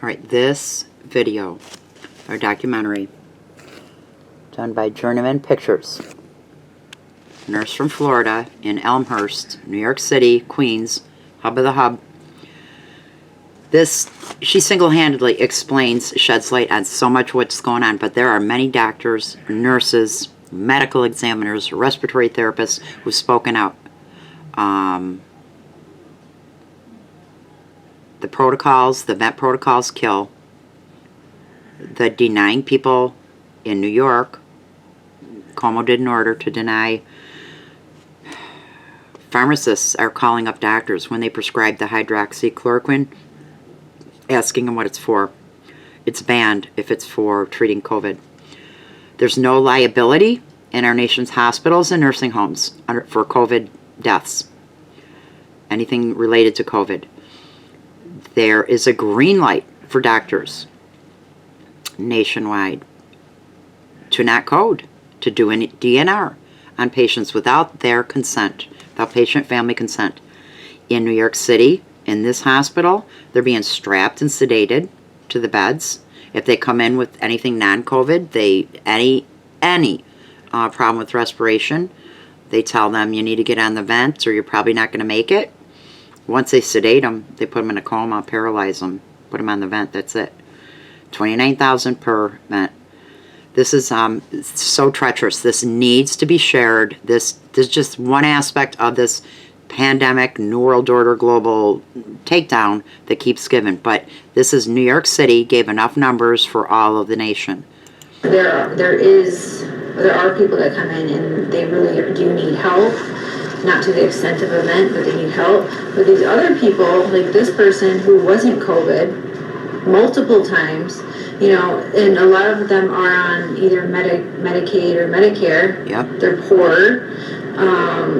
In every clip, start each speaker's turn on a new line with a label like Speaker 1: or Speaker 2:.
Speaker 1: All right, this video, or documentary, done by Journeyman Pictures. Nurse from Florida in Elmhurst, New York City, Queens, hub of the hub. This, she single-handedly explains, sheds light on so much what's going on, but there are many doctors, nurses, medical examiners, respiratory therapists who've spoken out. The protocols, the vent protocols kill. The denying people in New York, Cuomo did an order to deny. Pharmacists are calling up doctors when they prescribe the hydroxychloroquine, asking them what it's for. It's banned if it's for treating COVID. There's no liability in our nation's hospitals and nursing homes for COVID deaths. Anything related to COVID. There is a green light for doctors nationwide to not code, to do any DNR on patients without their consent, without patient family consent. In New York City, in this hospital, they're being strapped and sedated to the beds. If they come in with anything non-COVID, any problem with respiration, they tell them you need to get on the vent or you're probably not going to make it. Once they sedate them, they put them in a coma, paralyze them, put them on the vent. That's it. $29,000 per vent. This is so treacherous. This needs to be shared. This is just one aspect of this pandemic, New World Order, global takedown that keeps giving. But this is New York City gave enough numbers for all of the nation.
Speaker 2: There are people that come in and they really do need help. Not to the extent of a vent, but they need help. But these other people, like this person who wasn't COVID multiple times, you know, and a lot of them are on either Medicaid or Medicare.
Speaker 1: Yep.
Speaker 2: They're poor.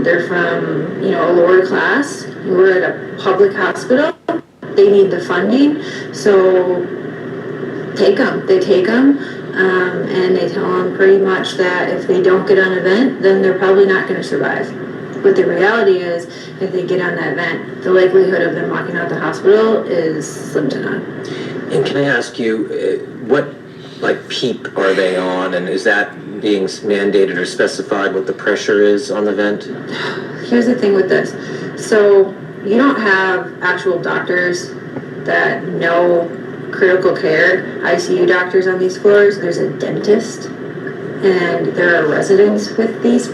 Speaker 2: They're from, you know, a lower class. We're at a public hospital. They need the funding. So take them. They take them. And they tell them pretty much that if they don't get on a vent, then they're probably not going to survive. But the reality is, if they get on that vent, the likelihood of them walking out the hospital is slim to none.
Speaker 3: And can I ask you, what PEEP are they on, and is that being mandated or specified what the pressure is on the vent?
Speaker 2: Here's the thing with this. So you don't have actual doctors that know critical care, ICU doctors on these floors. There's a dentist, and there are residents with these.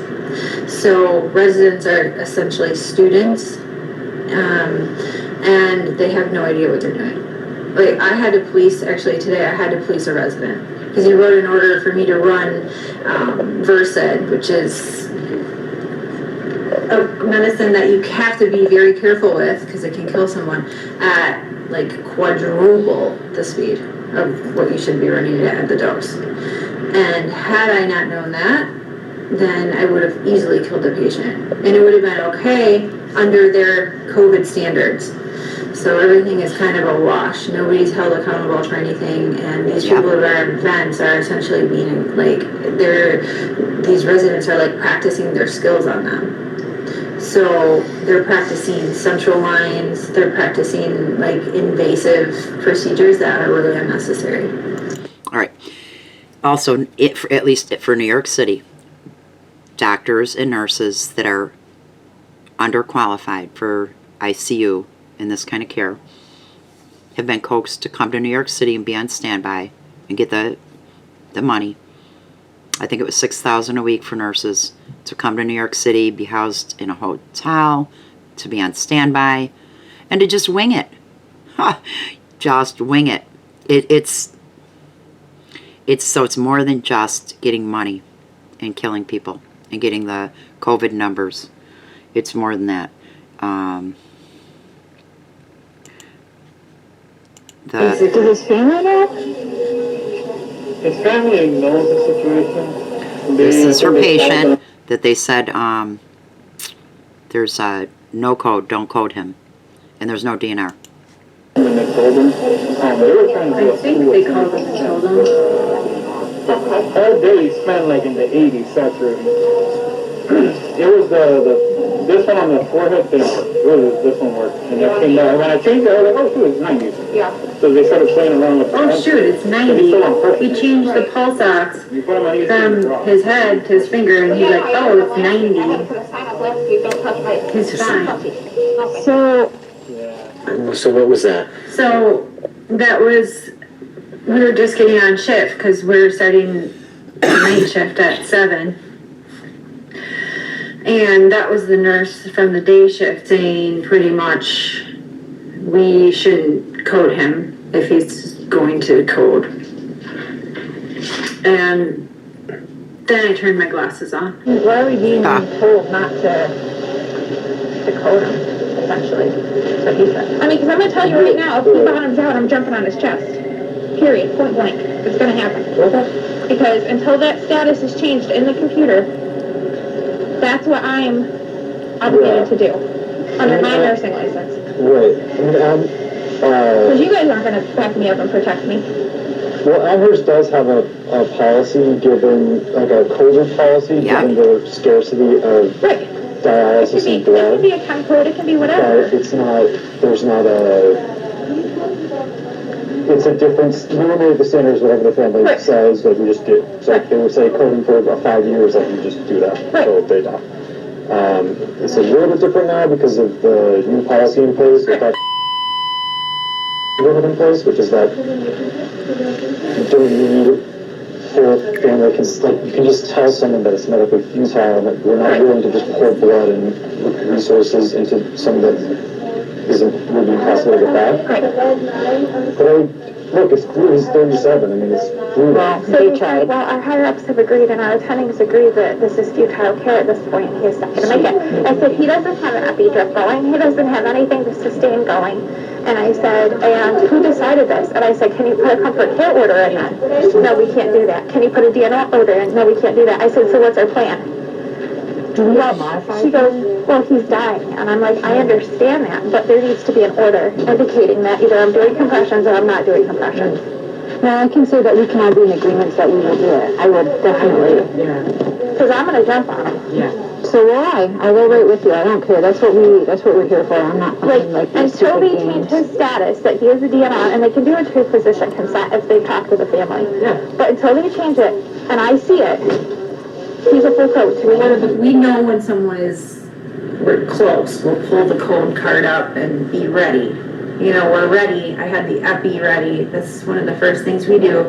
Speaker 2: So residents are essentially students, and they have no idea what they're doing. Like, I had to police a resident because he wrote an order for me to run Versed, which is a medicine that you have to be very careful with because it can kill someone at like quadruple the speed of what you should be running it at the dose. And had I not known that, then I would have easily killed the patient. And it would have been okay under their COVID standards. So everything is kind of a wash. Nobody's held accountable for anything, and these people that are in vents are essentially being like, these residents are like practicing their skills on them. So they're practicing central lines, they're practicing like invasive procedures that are really unnecessary.
Speaker 1: All right. Also, at least for New York City, doctors and nurses that are underqualified for ICU in this kind of care have been coaxed to come to New York City and be on standby and get the money. I think it was $6,000 a week for nurses to come to New York City, be housed in a hotel, to be on standby, and to just wing it. Just wing it. It's more than just getting money and killing people and getting the COVID numbers. It's more than that.
Speaker 4: Does his family know? His family knows the situation.
Speaker 1: This is her patient that they said there's no code, don't code him. And there's no DNR.
Speaker 4: When they told him, they were trying to do
Speaker 2: I think they called them and told them.
Speaker 4: All day he spent like in the 80s saturating. It was the this one on the forehead didn't work. Really, this one worked. And it came down. And when I changed it, I was like, oh, shoot, it's 90.
Speaker 2: Yeah.
Speaker 4: So they started playing around with the
Speaker 2: Oh shoot, it's 90. We changed the pulse ox
Speaker 4: You put them on these
Speaker 2: from his head to his finger, and he's like, oh, it's 90. He's fine. So
Speaker 3: So what was that?
Speaker 2: So that was, we were just getting on shift because we were starting night shift at 7. And that was the nurse from the day shift saying pretty much we shouldn't code him if he's going to code. And then I turned my glasses on. Why are we being told not to code him, essentially? That's what he said.
Speaker 5: I mean, because I'm going to tell you right now, if he bottoms out, I'm jumping on his chest. Period. Point blank. It's going to happen. Because until that status is changed in the computer, that's what I'm obligated to do under my nursing license.
Speaker 4: Right.
Speaker 5: Because you guys aren't going to back me up and protect me.
Speaker 4: Well, Amherst does have a policy given, like a COVID policy,
Speaker 1: Yeah.
Speaker 4: given the scarcity of
Speaker 5: Right.
Speaker 4: dialysis and
Speaker 5: It
Speaker 4: blood.
Speaker 5: can be a chem code, it can be whatever.
Speaker 4: But it's not, there's not it's a difference, normally the standard is whatever the family
Speaker 5: Right.
Speaker 4: says, like we just do. So if they would say coding for 5 years, like you just do that,
Speaker 5: Right.
Speaker 4: so they don't. It's a little bit different now because of the new policy in place, with that in place, which is that you don't need full family, because like you can just tell someone that it's medically futile and that we're not
Speaker 5: Right.
Speaker 4: willing to just pour blood and resources into something that would be possible to get back.
Speaker 5: Right.
Speaker 4: But look, it's brutal. He's 37. I mean, it's brutal.
Speaker 5: So he said, well, our higher-ups have agreed and our attendings agree that this is futile care at this point. He's not going to make it. I said, he doesn't have an epi drip going. He doesn't have anything to sustain going. And I said, and who decided this? And I said, can you put a comfort care order in then? No, we can't do that. Can you put a DNR order in? No, we can't do that. I said, so what's our plan? She goes, well, he's dying. And I'm like, I understand that, but there needs to be an order indicating that either I'm doing compressions or I'm not doing compressions.
Speaker 2: Now, I can say that we can all be in agreement that we will do it. I would definitely.
Speaker 5: Because I'm going to jump on him.
Speaker 2: So will I will right with you. I don't care. That's what we're here for. I'm not playing like these
Speaker 5: until
Speaker 2: stupid
Speaker 5: they change
Speaker 2: games.
Speaker 5: his status that he is a DNR, and they can do it to physician consent if they talk to the family. Yeah. But until they change it, and I see it, he's a full code to me.
Speaker 2: We know when someone we're close. We'll pull the code card up and be ready. You know, we're ready. I had the epi ready. That's one of the first things we do.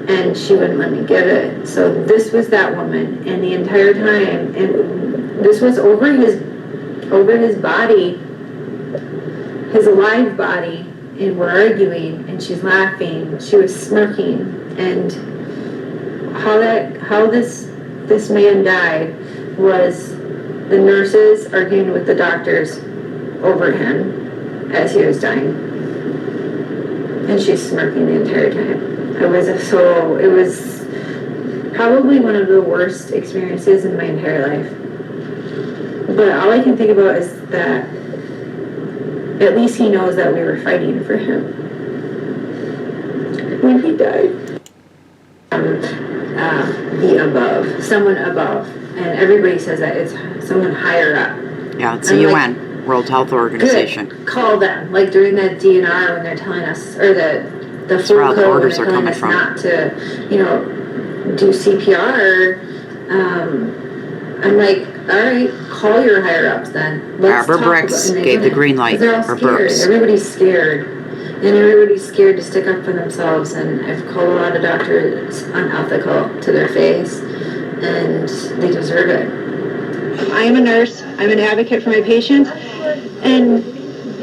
Speaker 2: And she wouldn't let me give it. So this was that woman. And the entire time, and this was over his body, his alive body. And we're arguing, and she's laughing. She was smirking. And how this man died was the nurses arguing with the doctors over him as he was dying. And she's smirking the entire time. It was probably one of the worst experiences in my entire life. But all I can think about is that at least he knows that we were fighting for him when he died. The above, someone above, and everybody says that it's someone higher up.
Speaker 1: Yeah, it's the UN, World Health Organization.
Speaker 2: Good. Call them, like during that DNR when they're telling us, or the
Speaker 1: That's where
Speaker 2: full
Speaker 1: all the
Speaker 2: code when
Speaker 1: orders
Speaker 2: they're
Speaker 1: are
Speaker 2: telling
Speaker 1: coming
Speaker 2: us
Speaker 1: from.
Speaker 2: not to, do CPR. I'm like, all right, call your higher ups then. Let's
Speaker 1: Barbara
Speaker 2: talk
Speaker 1: Bricks
Speaker 2: about it.
Speaker 1: gave the green light,
Speaker 2: 'Cause they're all
Speaker 1: or
Speaker 2: scared.
Speaker 1: Burks.
Speaker 2: Everybody's scared. And everybody's scared to stick up for themselves. And I've called a lot of doctors unethical to their face. And they deserve it.
Speaker 6: I am a nurse. I'm an advocate for my patients. And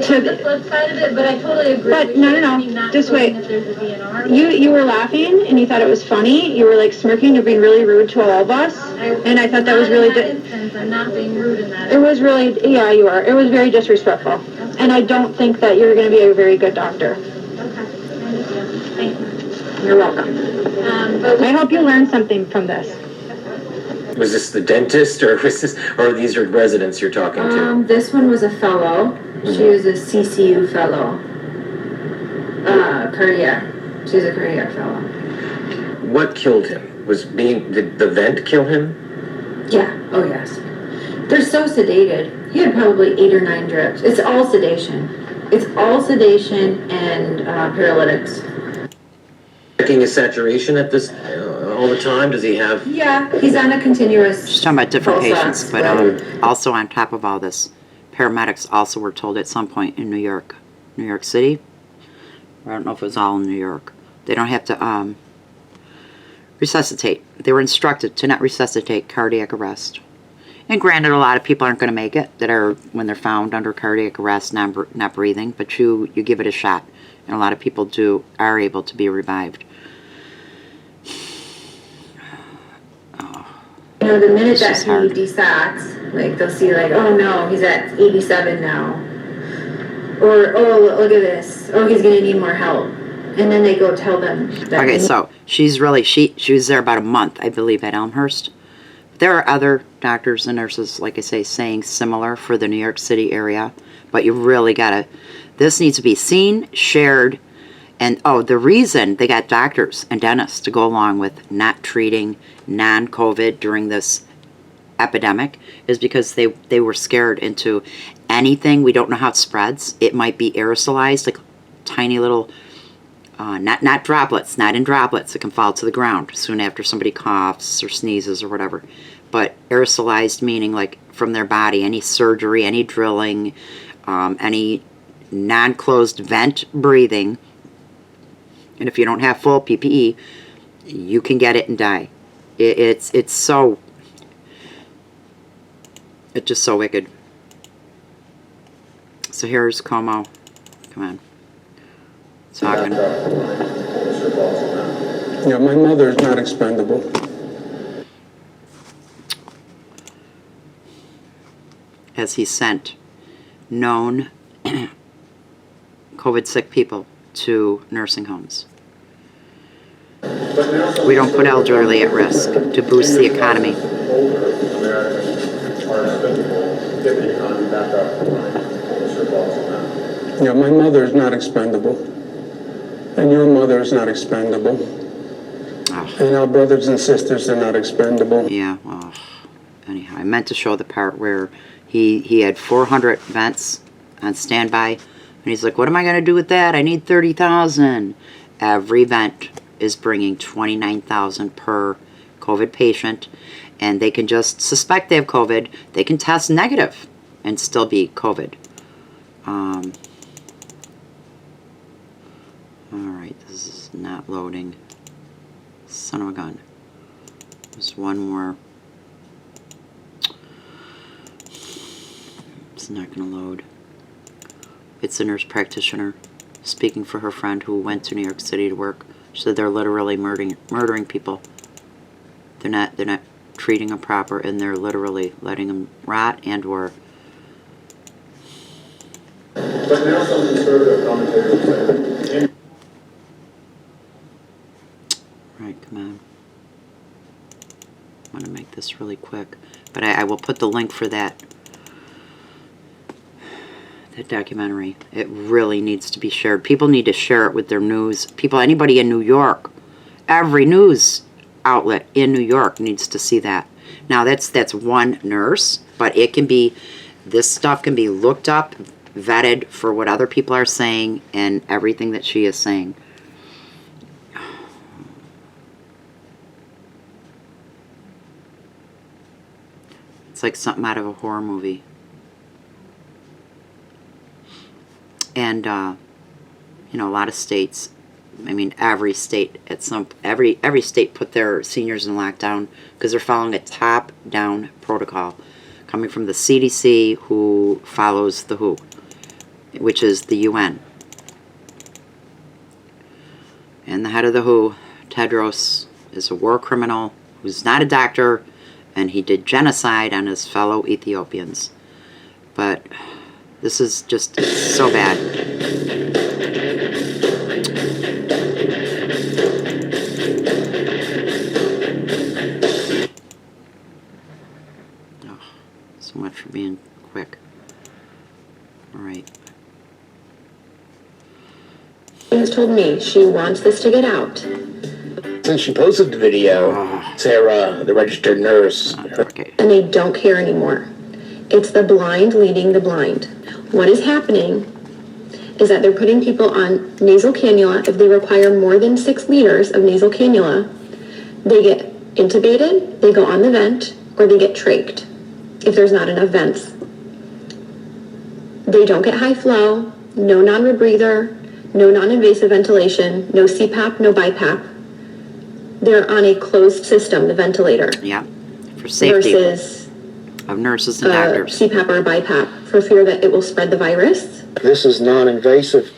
Speaker 6: to
Speaker 5: The flip side of it, but I totally agree.
Speaker 6: But
Speaker 5: with
Speaker 6: no,
Speaker 5: you.
Speaker 6: no, no.
Speaker 5: I mean, not
Speaker 6: Just
Speaker 5: knowing
Speaker 6: wait.
Speaker 5: that there's a DNR.
Speaker 6: you were laughing and you thought it was funny. You were like smirking. You're being really rude to all of us. And I thought that was really.
Speaker 5: Not in that instance. I'm not being rude in that.
Speaker 6: It was really, yeah, you are. It was very disrespectful. And I don't think that you're going to be a very good doctor.
Speaker 5: Okay. Thank you.
Speaker 6: You're welcome.
Speaker 5: But
Speaker 6: I hope you learned something from this.
Speaker 3: Was this the dentist, or or these are residents you're talking to?
Speaker 2: This one was a fellow. She was a CCU fellow. Cardiac. She's a cardiac fellow.
Speaker 3: What killed him? Did the vent kill him?
Speaker 2: Yeah. Oh yes. They're so sedated. He had probably 8 or 9 drips. It's all sedation. It's all sedation and paralytics.
Speaker 3: Checking his saturation at this all the time? Does he have?
Speaker 2: Yeah, he's on a continuous.
Speaker 1: She's talking about different
Speaker 2: pulse
Speaker 1: patients,
Speaker 2: ox,
Speaker 1: but also on top of all this, paramedics also were told at some point in New York City, I don't know if it was all in New York, they don't have to resuscitate. They were instructed to not resuscitate cardiac arrest. And granted, a lot of people aren't going to make it that are, when they're found under cardiac arrest, not breathing, but you give it a shot. And a lot of people are able to be revived.
Speaker 2: You know, the minute that
Speaker 1: is
Speaker 2: he
Speaker 1: hard.
Speaker 2: desats, like they'll see like, oh no, he's at 87 now. Or, oh, look at this. Oh, he's going to need more help. And then they go tell them that.
Speaker 1: Okay, so she's really, she was there about a month, I believe, at Elmhurst. There are other doctors and nurses, like I say, saying similar for the New York City area. But you really gotta, this needs to be seen, shared, and the reason they got doctors and dentists to go along with not treating non-COVID during this epidemic is because they were scared into anything. We don't know how it spreads. It might be aerosolized, like tiny little, not droplets, not in droplets. It can fall to the ground soon after somebody coughs or sneezes or whatever. But aerosolized meaning like from their body, any surgery, any drilling, any non-closed vent breathing. And if you don't have full PPE, you can get it and die. It's just so wicked. So here's Como. Come on. Talking.
Speaker 7: Yeah, my mother is not expendable.
Speaker 1: As he sent known COVID sick people to nursing homes. We don't put elderly at risk to boost the economy.
Speaker 7: Yeah, my mother is not expendable. And your mother is not expendable.
Speaker 1: Oh.
Speaker 7: And our brothers and sisters are not expendable.
Speaker 1: Yeah, well, anyhow, I meant to show the part where he had 400 vents on standby, and he's like, what am I going to do with that? I need 30,000. Every vent is bringing 29,000 per COVID patient, and they can just suspect they have COVID. They can test negative and still be COVID. All right, this is not loading. Son of a gun. There's one more. It's not going to load. It's a nurse practitioner speaking for her friend who went to New York City to work. She said they're literally murdering people. They're not treating them proper, and they're literally letting them rot and or.
Speaker 8: But now some conservative commentators say.
Speaker 1: Right, come on. I want to make this really quick, but I will put the link for that documentary. It really needs to be shared. People need to share it with their news. People, anybody in New York, every news outlet in New York needs to see that. Now that's one nurse, but it can be, this stuff can be looked up, vetted for what other people are saying and everything that she is saying. It's like something out of a horror movie. And you know, a lot of states, I mean every state every state put their seniors in lockdown because they're following a top-down protocol coming from the CDC, who follows the WHO, which is the UN. And the head of the WHO, Tedros, is a war criminal who's not a doctor, and he did genocide on his fellow Ethiopians. But this is just so bad. Oh, so much for being quick. All right.
Speaker 9: She has told me she wants this to get out.
Speaker 10: Since she posted the video, Sarah, the registered nurse,
Speaker 1: Okay.
Speaker 9: And they don't care anymore. It's the blind leading the blind. What is happening is that they're putting people on nasal cannula. If they require more than 6 liters of nasal cannula, they get intubated, they go on the vent, or they get trached if there's not enough vents. They don't get high flow, no non-rebreather, no non-invasive ventilation, no CPAP, no BiPAP. They're on a closed system, the ventilator.
Speaker 1: Yeah, for safety
Speaker 9: versus
Speaker 1: of nurses and doctors.
Speaker 9: CPAP or BiPAP for fear that it will spread the virus.
Speaker 10: This is non-invasive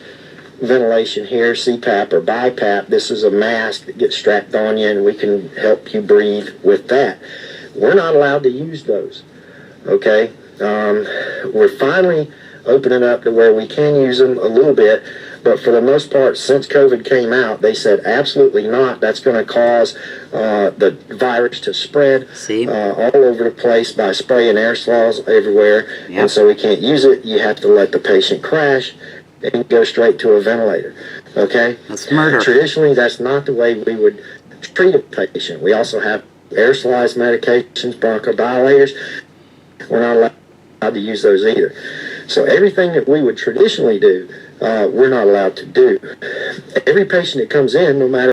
Speaker 10: ventilation here, CPAP or BiPAP. This is a mask that gets strapped on you and we can help you breathe with that. We're not allowed to use those, okay? We're finally opening up to where we can use them a little bit, but for the most part, since COVID came out, they said absolutely not. That's going to cause the virus to spread all over the place by spraying aerosols everywhere, and so we can't use it. You have to let the patient crash and go straight to a ventilator, okay?
Speaker 1: That's murder.
Speaker 10: Traditionally, that's not the way we would treat a patient. We also have aerosolized medications, bronchodilators. We're not allowed to use those either. So everything that we would traditionally do, we're not allowed to do. Every patient that comes in, no matter